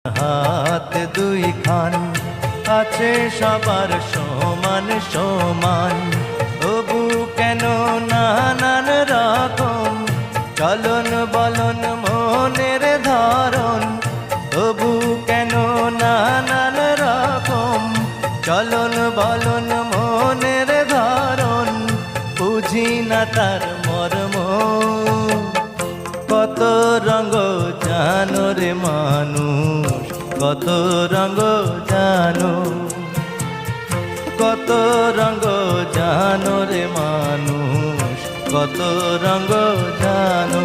হাত দুই খান আছে সবার সমান সমান, তবু কেন নানান রকম চলন বলন মনের ধরন, তবু কেন নানান রকম চলন বলন মনের ধরন, বুঝি না তার মর্ম। কত রঙ জানো রে মানুষ, কত রঙ জানো, কত রঙ জানো রে মানুষ, কত রঙ জানো।